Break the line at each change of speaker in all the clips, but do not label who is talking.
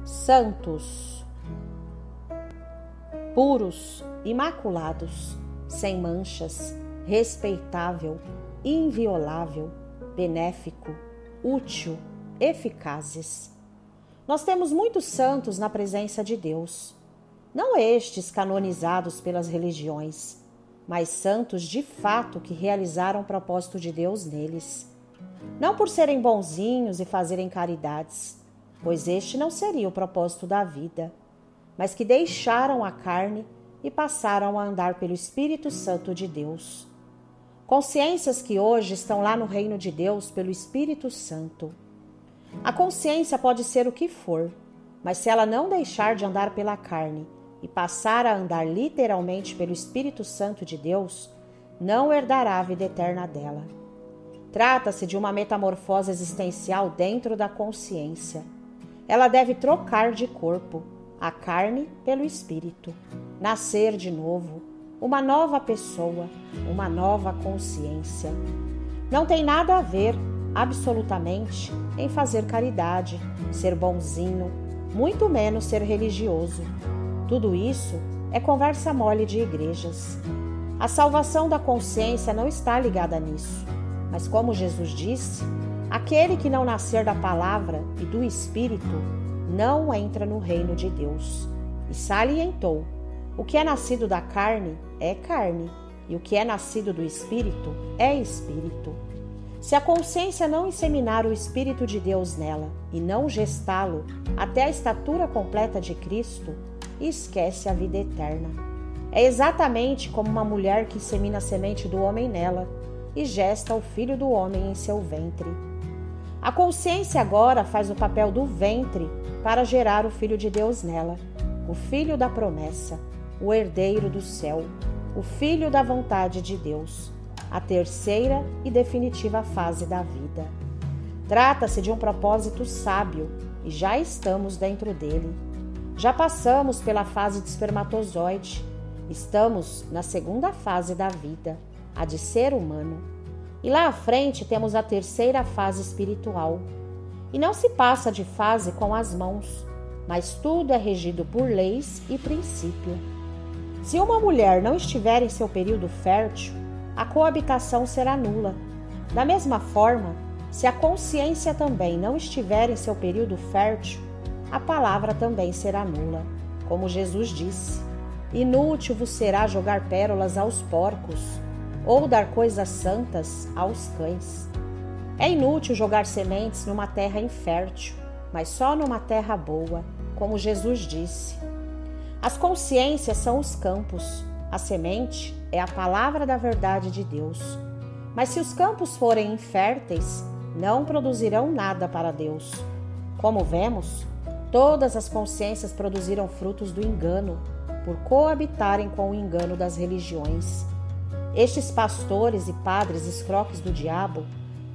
santos, puros, imaculados, sem manchas, respeitável, inviolável, benéfico, útil, eficazes. Nós temos muitos santos na presença de Deus, não estes canonizados pelas religiões, mas santos de fato que realizaram o propósito de Deus neles. Não por serem bonzinhos e fazerem caridades, pois este não seria o propósito da vida, mas que deixaram a carne e passaram a andar pelo Espírito Santo de Deus. Consciências que hoje estão lá no reino de Deus pelo Espírito Santo. A consciência pode ser o que for, mas se ela não deixar de andar pela carne e passar a andar literalmente pelo Espírito Santo de Deus, não herdará a vida eterna dela. Trata-se de uma metamorfose existencial dentro da consciência. Ela deve trocar de corpo, a carne pelo espírito, nascer de novo, uma nova pessoa, uma nova consciência. Não tem nada a ver, absolutamente, em fazer caridade, ser bonzinho, muito menos ser religioso. Tudo isso é conversa mole de igrejas. A salvação da consciência não está ligada nisso, mas como Jesus disse, aquele que não nascer da palavra e do Espírito não entra no reino de Deus. E salientou, o que é nascido da carne é carne, e o que é nascido do Espírito é Espírito. Se a consciência não inseminar o Espírito de Deus nela e não gestá-lo até a estatura completa de Cristo, esquece a vida eterna. É exatamente como uma mulher que insemina a semente do homem nela e gesta o filho do homem em seu ventre. A consciência agora faz o papel do ventre para gerar o Filho de Deus nela, o Filho da promessa, o herdeiro do céu, o Filho da vontade de Deus, a terceira e definitiva fase da vida. Trata-se de um propósito sábio e já estamos dentro dele. Já passamos pela fase de espermatozoide, estamos na segunda fase da vida, a de ser humano. E lá à frente temos a terceira fase espiritual. E não se passa de fase com as mãos, mas tudo é regido por leis e princípio. Se uma mulher não estiver em seu período fértil, a coabitação será nula. Da mesma forma, se a consciência também não estiver em seu período fértil, a palavra também será nula. Como Jesus disse, inútil vos será jogar pérolas aos porcos, ou dar coisas santas aos cães. É inútil jogar sementes numa terra infértil, mas só numa terra boa, como Jesus disse. As consciências são os campos, a semente é a palavra da verdade de Deus. Mas se os campos forem inférteis, não produzirão nada para Deus. Como vemos, todas as consciências produziram frutos do engano, por coabitarem com o engano das religiões. Estes pastores e padres escroques do diabo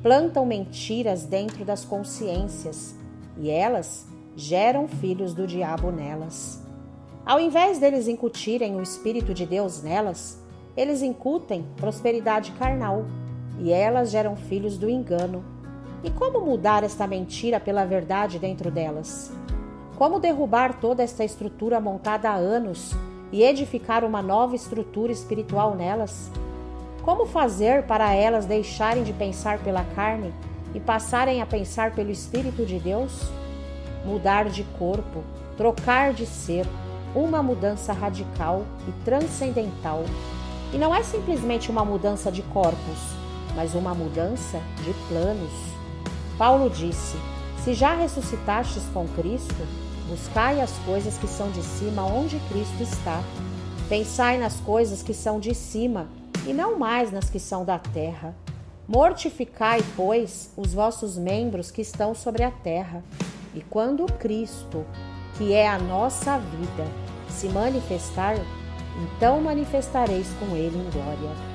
plantam mentiras dentro das consciências e elas geram filhos do diabo nelas. Ao invés deles incutirem o Espírito de Deus nelas, eles incutem prosperidade carnal e elas geram filhos do engano. E como mudar esta mentira pela verdade dentro delas? Como derrubar toda esta estrutura montada há anos e edificar uma nova estrutura espiritual nelas? Como fazer para elas deixarem de pensar pela carne e passarem a pensar pelo Espírito de Deus? Mudar de corpo, trocar de ser, uma mudança radical e transcendental. E não é simplesmente uma mudança de corpos, mas uma mudança de planos. Paulo disse, se já ressuscitastes com Cristo, buscai as coisas que são de cima onde Cristo está. Pensai nas coisas que são de cima, e não mais nas que são da terra. Mortificai, pois, os vossos membros que estão sobre a terra. E quando Cristo, que é a nossa vida, se manifestar, então manifestareis com ele em glória.